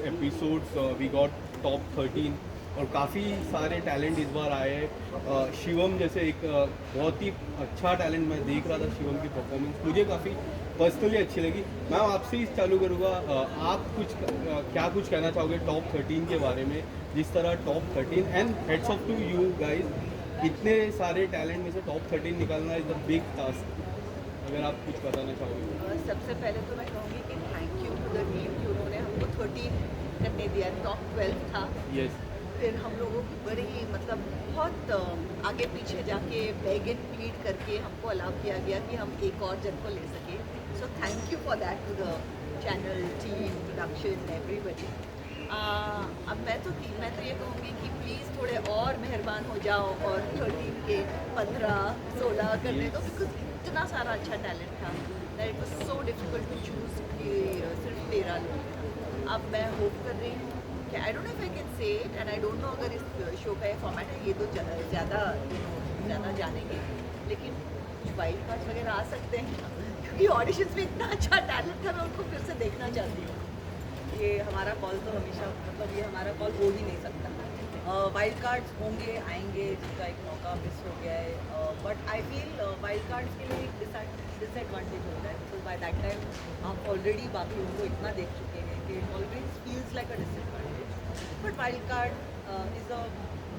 Episodes we got top 13 और काफ़ी सारे टैलेंट इस बार आए हैं। शिवम जैसे एक बहुत ही अच्छा टैलेंट मैं देख रहा था, शिवम की परफॉर्मेंस मुझे काफ़ी पर्सनली अच्छी लगी। मैम आपसे ही चालू करूँगा, आप क्या कुछ कहना चाहोगे टॉप 13 के बारे में, जिस तरह top 13 and hats off to you guys, इतने सारे टैलेंट में से टॉप 13 निकालना इज द बिग टास्क, अगर आप कुछ बताना चाहोगे। सबसे पहले तो मैं कहूँगी कि thank you to the team कि उन्होंने हमको 13 करने दिया। टॉप 12 था। यस। फिर हम लोगों की बड़ी मतलब बहुत आगे पीछे जाके बेग एंड प्लीड करके हमको अलाउ किया गया कि हम एक और जन को ले सके। So thank you for that to the channel team, production, everybody. अब मैं तो ये कहूँगी कि प्लीज़ थोड़े और मेहरबान हो जाओ और 13 के 15-16 करने दो, बिकॉज इतना सारा अच्छा टैलेंट था that it was so difficult to choose कि सिर्फ 13 लोग थे। अब मैं होप कर रही हूँ कि I don't know if I can say it and I don't know अगर इस शो का ये फॉर्मेट है, ये तो ज़्यादा जानेंगे, लेकिन कुछ वाइल्ड कार्ड्स वगैरह आ सकते हैं क्योंकि ऑडिशंस में इतना अच्छा टैलेंट था, मैं उनको फिर से देखना चाहती हूँ। ये हमारा कॉल तो हमेशा मतलब ये हमारा कॉल हो ही नहीं सकता। वाइल्ड कार्ड्स होंगे, आएंगे, जिसका एक मौका मिस हो गया है, but I feel wild cards के लिए एक डिसएडवांटेज होता है, बिकॉज बाय दैट टाइम आप ऑलरेडी बाकी उनको इतना देख चुके हैं कि it always feels like a disadvantage. But wild card is a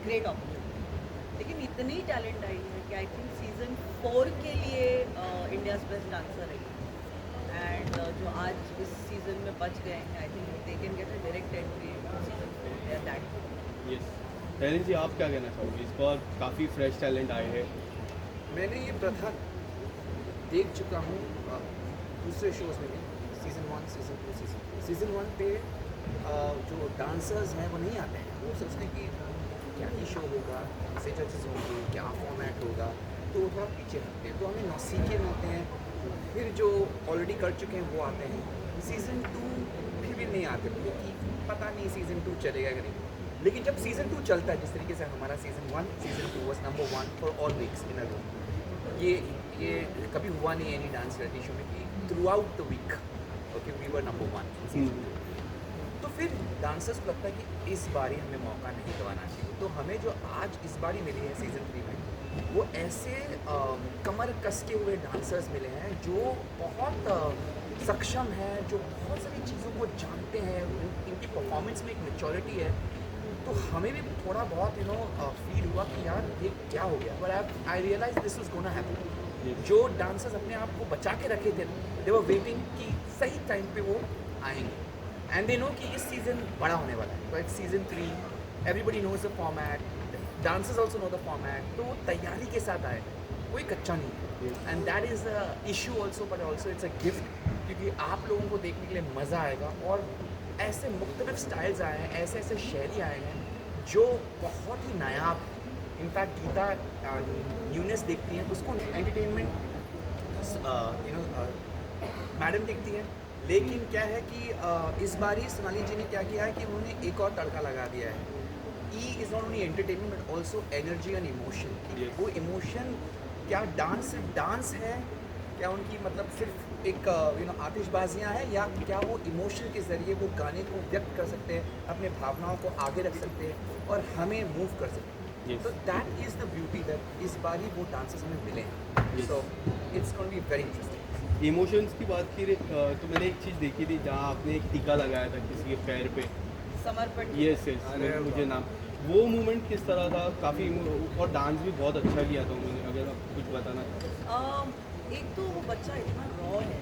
great opportunity. लेकिन इतनी टैलेंट आई है कि आई थिंक सीज़न 4 के लिए इंडियाज़ बेस्ट डांसर रही एंड जो आज इस सीज़न में बच गए हैं, I think they can get a direct entry season 4 they are that good. Yes. Talent ji आप क्या कहना चाहोगे, इस बार काफ़ी फ्रेश टैलेंट आए हैं। मैंने ये प्रथा देख चुका हूँ दूसरे शोज़ में भी, सीज़न 1, सीज़न 2, सीज़न 1 पे जो डांसर्स हैं वो नहीं आते हैं। वो सोचते हैं कि क्या ही शो होगा, कैसे जजेस होंगे, क्या फॉर्मेट होगा, तो वो थोड़ा पीछे हटते हैं। तो हमें नौसीखे मिलते हैं, फिर जो ऑलरेडी कर चुके हैं वो आते हैं। सीज़न 2 फिर भी नहीं आते क्योंकि पता नहीं सीज़न 2 चलेगा कि नहीं। लेकिन जब सीज़न 2 चलता है, जिस तरीके से हमारा season 1, season 2 was number 1 for all weeks in a row, ये कभी हुआ नहीं एनी डांस रियलिटी शो में कि throughout the week okay we were number 1 season 2। तो फिर डांसर्स को लगता है कि इस बारी हमें मौका नहीं गंवाना चाहिए। तो हमें जो आज इस बारी मिली है सीज़न 3 में, वो ऐसे कमर कस के हुए डांसर्स मिले हैं जो बहुत सक्षम हैं, जो बहुत सारी चीज़ों को जानते हैं, इनकी परफॉर्मेंस में एक मैच्योरिटी है। तो हमें भी थोड़ा बहुत फील हुआ कि यार ये क्या हो गया, but I realize this was gonna happen. जो डांसर्स अपने आप को बचा के रखे थे, दे वर वेटिंग कि सही टाइम पे वो आएंगे एंड दे नो कि इस सीज़न बड़ा होने वाला है। But season 3 everybody knows the format, dancers also know the format, तो वो तैयारी के साथ आए, कोई कच्चा नहीं है। And that is a issue also, but also it's a gift, क्योंकि आप लोगों को देखने के लिए मज़ा आएगा। और ऐसे मुख्तलिफ स्टाइल्स आए हैं, ऐसे ऐसे शैली आए हैं जो बहुत ही नायाब। इनफैक्ट गीता न्यूनेस देखती हैं, उसको एंटरटेनमेंट मैडम देखती हैं, लेकिन क्या है कि इस बार ही सोनाली जी ने क्या किया है कि उन्होंने एक और तड़का लगा दिया है। He is not only entertainment but also energy and emotion. वो इमोशन क्या डांस है, क्या उनकी मतलब सिर्फ एक आतिशबाजियाँ हैं, या क्या वो इमोशन के ज़रिए वो गाने को व्यक्त कर सकते हैं, अपने भावनाओं को आगे रख सकते हैं और हमें मूव कर सकते हैं। तो that is the beauty that इस बार ही वो डांसर्स हमें मिले हैं। So it's going to be very interesting. Emotions की बात की तो मैंने एक चीज़ देखी थी जहाँ आपने एक टीका लगाया था किसी के पैर पे, समर्पण। यस मुझे नाम, वो मोमेंट किस तरह था, काफ़ी, और डांस भी बहुत अच्छा किया था उन्होंने, अगर आप कुछ बताना। एक तो वो बच्चा इतना रॉ है,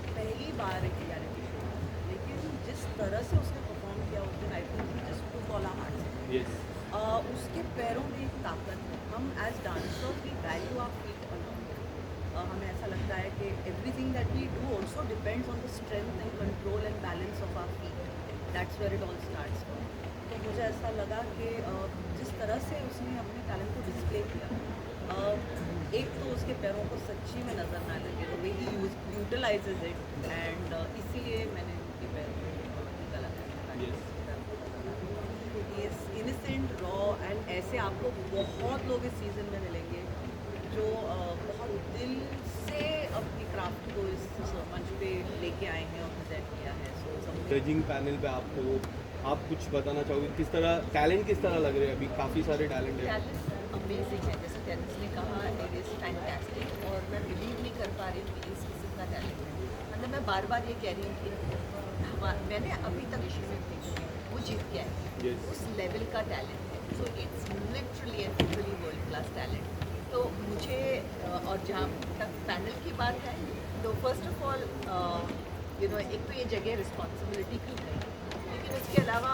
पहली बार एक रियलिटी शो, लेकिन जिस तरह से उसने परफॉर्म किया उस दिन, I think just to call our hearts. Yes. उसके पैरों में एक ताकत है। हम as dancers we value our feet a lot. हमें ऐसा लगता है कि everything that we do also depends on the strength and control and balance of our feet. That's where it all starts from. तो मुझे ऐसा लगा कि जिस तरह से उसने अपने टैलेंट को डिस्प्ले किया, एक तो उसके पैरों को सच्ची में नज़र ना लगे, तो वे ही यूटिलाइजेज इट, एंड इसीलिए मैंने उनके पैरों को टीका लगाया। इज इनिसेंट, रॉ एंड ऐसे आपको बहुत लोग इस सीज़न में मिलेंगे जो बहुत दिल से अपनी क्राफ्ट को इस मंच पे लेके आए हैं और प्रेजेंट किया है। सो जजिंग पैनल पे आपको आप कुछ बताना चाहोगे किस तरह टैलेंट किस तरह लग रहे हैं? अभी काफ़ी सारे टैलेंट हैं। टैलेंट अमेजिंग है, जैसे टेनिस ने कहा इट इज़ फैंटास्टिक, और मैं बिलीव नहीं कर पा रही हूँ कि इस किस्म का टैलेंट है। मतलब मैं बार बार ये कह रही हूँ कि मैंने अभी तक शिवम देखी है, वो जीत गया है, Yes. उस लेवल का टैलेंट है। So it's literally and literally world class talent. तो मुझे और जहाँ तक पैनल की बात है, तो फर्स्ट ऑफ ऑल एक तो ये जगह रिस्पॉन्सिबिलिटी की है, लेकिन उसके अलावा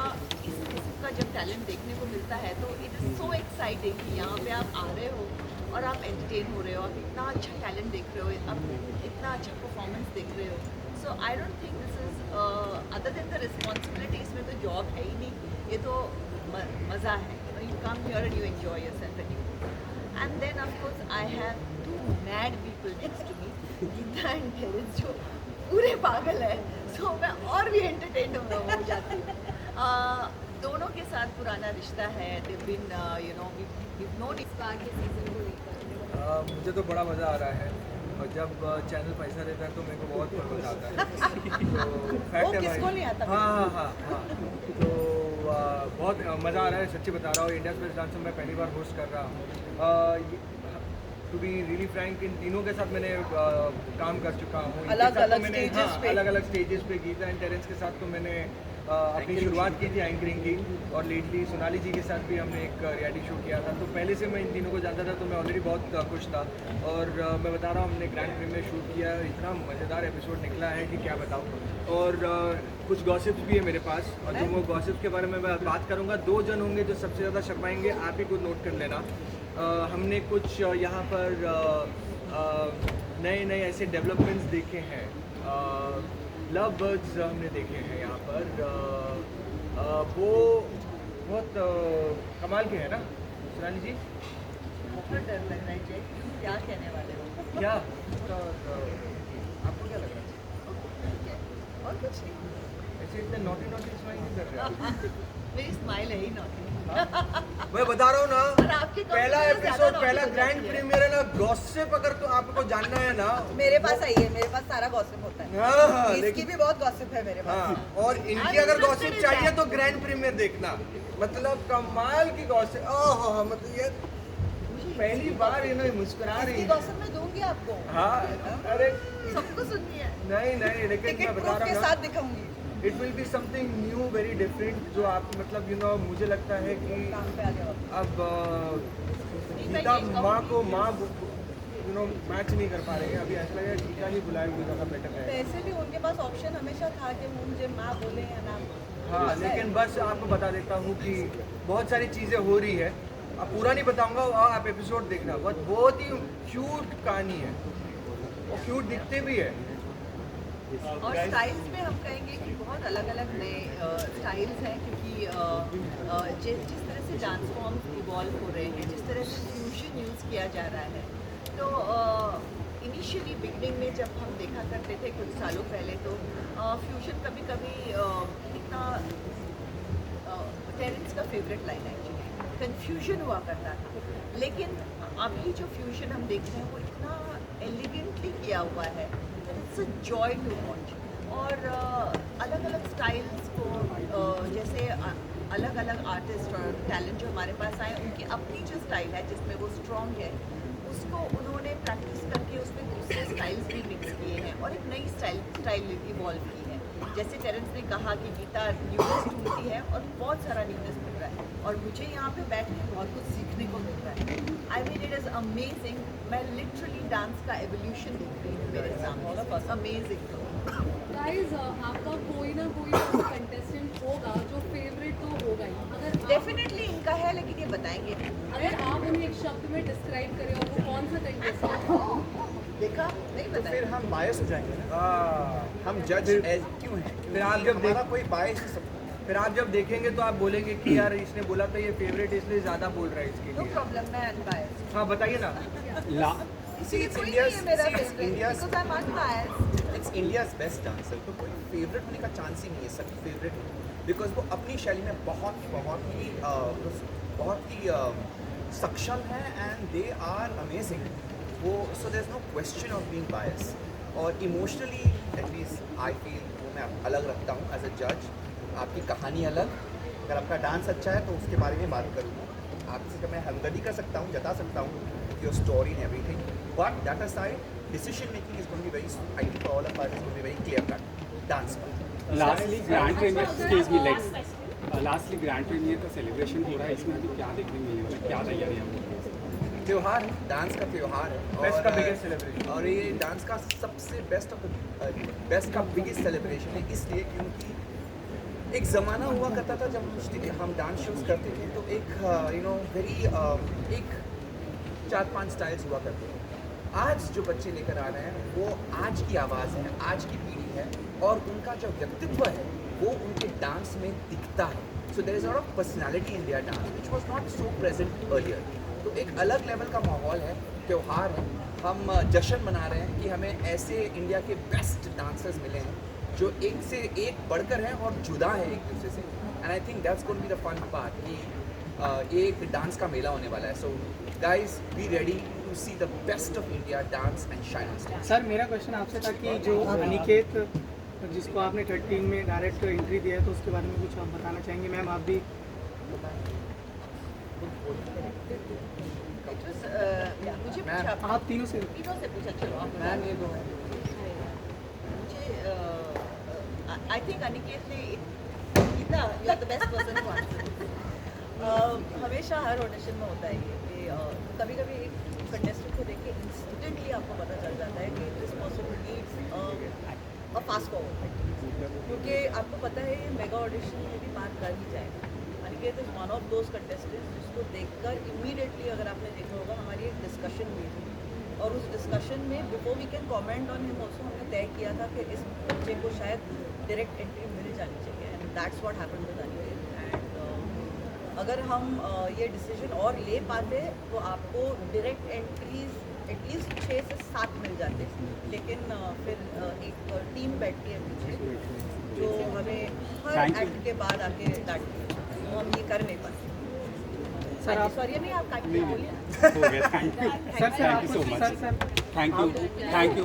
इस किस्म का जब टैलेंट देखने को मिलता है तो इट इज़ सो एक्साइटिंग कि यहाँ पे आप आ रहे हो और आप एंटरटेन हो रहे हो, आप इतना अच्छा टैलेंट देख रहे हो, आप इतना अच्छा परफॉर्मेंस देख रहे हो। So I don't think this is other than the responsibility, इसमें तो जॉब है ही नहीं, ये तो मज़ा है। You come here and you enjoy yourself and then of course I have to mad people next to me, Geeta and Terence, जो पूरे पागल है। सो मैं और भी एंटरटेन हो जाती हूँ। दोनों के साथ पुराना रिश्ता है, बिन नोन इस बार के सीजन को लेकर। मुझे तो बड़ा मज़ा आ रहा है, और जब चैनल पैसा देता है तो मेरे को बहुत मज़ा आता है। तो फैक्ट है किसको नहीं आता? हाँ। तो बहुत मज़ा आ रहा है, सच्ची बता रहा हूँ। इंडिया स्पेस डांस में मैं पहली बार होस्ट कर रहा हूँ। टू बी रियली फ्रैंक, इन तीनों के साथ मैंने काम कर चुका हूँ। अलग-अलग stages पे। अलग अलग स्टेजेस पे। गीता एंड टेरेंस के साथ तो मैंने अपनी शुरुआत की थी एंकरिंग की, और लेटली सोनाली जी के साथ भी हमने एक रियलिटी शो किया था। तो पहले से मैं इन तीनों को जानता था, तो मैं ऑलरेडी बहुत खुश था। और मैं बता रहा हूँ, हमने ग्रैंड प्रीमियर शूट किया, इतना मज़ेदार एपिसोड निकला है कि क्या बताऊँ। और कुछ गॉसिप्स भी है मेरे पास, और जो वो गॉसिप्स के बारे में मैं बात करूँगा। 2 जन होंगे जो सबसे ज़्यादा शर्माएंगे, आप ही खुद नोट कर लेना। हमने कुछ यहाँ पर नए ऐसे डेवलपमेंट्स देखे हैं। लव बर्ड्स हमने देखे हैं यहाँ पर। वो बहुत कमाल के हैं ना सुनाली जी? बहुत डर लग रहा है जय, क्या कहने वाले हो? क्या आपको क्या लग रहा है? ठीक है, और कुछ नहीं। ऐसे इतने नोटी स्माइल नहीं कर रहे आप। मेरी स्माइल है ही नॉटी। मैं बता रहा हूँ ना, और आपके पहला कंपनी में ज़्यादा एपिसोड, पहला नौकरी हो ग्रैंड जाती है। प्रीमियर है ना, गॉसिप अगर तो आपको जानना है ना। मेरे पास आइए, मेरे पास सारा गॉसिप होता है। हाँ, इसकी लेकिन भी बहुत गॉसिप है मेरे पास। हाँ, और इनकी I'm अगर interested गॉसिप in चाहिए that. तो ग्रैंड प्रीमियर देखना, मतलब कमाल की गॉसिप। ओह, मतलब ये पहली बार ये ना मुस्कुरा रही इसकी है। गॉसिप मैं दूंगी आपको। हाँ, अरे सबको सुननी है। नहीं, लेकिन टिकट मैं बता प्रूफ के रहा हूँ साथ दिखाऊंगी। It will be something new, very different, जो आप मतलब मुझे लगता है कि काम पे आ गया वापस। अब गीता माँ को मैच नहीं कर पा रहे हैं। अभी ऐसा लगे गीता ही बुलाए हुए ज़्यादा बेटर है। वैसे भी उनके पास ऑप्शन हमेशा था कि वो मुझे माँ बोले या ना। हाँ, लेकिन बस आपको बता देता हूँ कि बहुत सारी चीज़ें हो रही है। अब पूरा नहीं बताऊँगा, आप एपिसोड देखना। बहुत ही क्यूट कहानी है, और क्यूट दिखते भी है। और स्टाइल्स में हम कहेंगे कि बहुत अलग अलग नए स्टाइल्स हैं, क्योंकि जिस तरह से डांस फॉर्म्स इवॉल्व हो रहे हैं, जिस तरह से फ्यूजन यूज़ किया जा रहा है। तो इनिशियली बिगनिंग में जब हम देखा करते थे कुछ सालों पहले, तो फ्यूजन कभी कभी इतना टेरेंस का फेवरेट लाइन है एक्चुअली, कन्फ्यूजन हुआ करता था। लेकिन अभी जो फ्यूजन हम देख रहे हैं वो इतना एलिगेंटली किया हुआ है, it's a joy to watch. और अलग अलग स्टाइल्स को जैसे अलग अलग आर्टिस्ट और टैलेंट जो हमारे पास आए, उनकी अपनी जो स्टाइल है जिसमें वो स्ट्रॉन्ग है, उसको उन्होंने प्रैक्टिस करके उसमें दूसरे स्टाइल्स भी मिक्स किए हैं और एक नई स्टाइल इवॉल्व की है। जैसे टेरेंस ने कहा कि गीता न्यूनेस ढूंढती है, और बहुत सारा न्यूनेस मिल रहा है, और मुझे यहाँ पे बैठ के बहुत कुछ सीखने को मिल रहा है। I mean it is amazing. मैं लिटरली डांस का एवोल्यूशन देख रही हूँ मेरे सामने। अमेजिंग। गाइस आपका कोई ना कोई ऐसा कंटेस्टेंट होगा जो फेवरेट तो होगा ही। अगर डेफिनेटली इनका है, लेकिन ये बताएंगे। अगर आप उन्हें एक शब्द में डिस्क्राइब करें और वो कौन सा कंटेस्टेंट हो? देखा नहीं तो बताया। फिर हम बायस हो जाएंगे ना। हम जज क्यों हैं? फिर आप जब हमारा कोई बायस फिर आप जब देखेंगे तो आप बोलेंगे कि यार इसने बोला था ये फेवरेट, इसलिए ज़्यादा बोल रहा है इसके नो लिए। प्रॉब्लम, मैं अनबायस्ड। हाँ, बताइए ना। इसीलिए it's कोई नहीं India's- है मेरा see, it's favourite, India's- because I am unbiased. It's India's best dancer, तो कोई फेवरेट होने का चांस ही नहीं है। सबकी फेवरेट है बिकॉज वो अपनी शैली में बहुत ही सक्षम है, एंड दे आर अमेजिंग। वो so there is no question of being bias. और इमोशनली एटलीस्ट आई फील वो मैं अलग रखता हूँ एज अ जज। आपकी कहानी अलग, अगर आपका डांस अच्छा है तो उसके बारे में बात करूँगा। आपसे मैं हमदर्दी कर सकता हूँ, जता सकता हूँ your story and everything, but that aside decision making is going to be very, I think for all of us is going to be very clear cut dance का। Lastly grand premiere, excuse me, let's lastly grand premiere का celebration हो रहा है, इसमें अभी क्या देखने मिलने वाला है, क्या तैयारियां हो रही हैं? त्योहार है, डांस का त्योहार है Best का biggest celebration। और ये डांस का सबसे बेस्ट का बिगेस्ट सेलिब्रेशन है, इसलिए क्योंकि एक ज़माना हुआ करता था जब हम डांस शोज करते थे तो एक यू नो वेरी एक 4-5 स्टाइल्स हुआ करते थे। आज जो बच्चे लेकर आ रहे हैं वो आज की आवाज़ है, आज की पीढ़ी है, और उनका जो व्यक्तित्व है वो उनके डांस में दिखता है। So there is a lot of personality in their dance which was not so present earlier. तो एक अलग लेवल का माहौल है, त्योहार है, हम जश्न मना रहे हैं कि हमें ऐसे इंडिया के बेस्ट डांसर्स मिले हैं जो एक से एक बढ़कर हैं और जुदा है एक दूसरे से। And I think that's going to be the fun part कि ये एक डांस का मेला होने वाला है। So guys be ready to see the best of India dance and shine on stage. Sir मेरा क्वेश्चन आपसे था कि जो अनिकेत जिसको आपने 13 में डायरेक्ट एंट्री दिया है तो उसके बारे में कुछ आप बताना चाहेंगे? मैम आप भी मुझे पूछा, आप तीनों से तीनों से पूछा, चलो आप मैम ये दो है। मुझे आई थिंक अनिकेत ने इतना you are the best person to answer. हमेशा हर ऑडिशन में होता है ये कि कभी कभी एक कंटेस्टेंट को देख के इंस्टेंटली आपको पता चल जाता है कि this person needs a fast forward, क्योंकि आपको पता है ये मेगा ऑडिशन में भी पार कर ही जाएगा। Aniket is one of those contestants जिसको देखकर इमीडिएटली, अगर आपने देखा होगा, हमारी एक डिस्कशन हुई थी, और उस डिस्कशन में before we can comment on him also हमने तय किया था कि इस बच्चे को शायद डायरेक्ट एंट्री मिल जानी चाहिए, and that's what happened with Aniket. And अगर हम ये डिसीजन और ले पाते तो आपको डायरेक्ट एंट्रीज एटलीस्ट 6 से 7 मिल जाते, लेकिन फिर एक टीम बैठती है पीछे जो हमें हर एक्ट के बाद आके डांटती है, तो हम ये कर नहीं पाते। सर आप सॉरी नहीं, आप काट के बोलिए। हो गया, thank you sir thank you so much, sir thank you.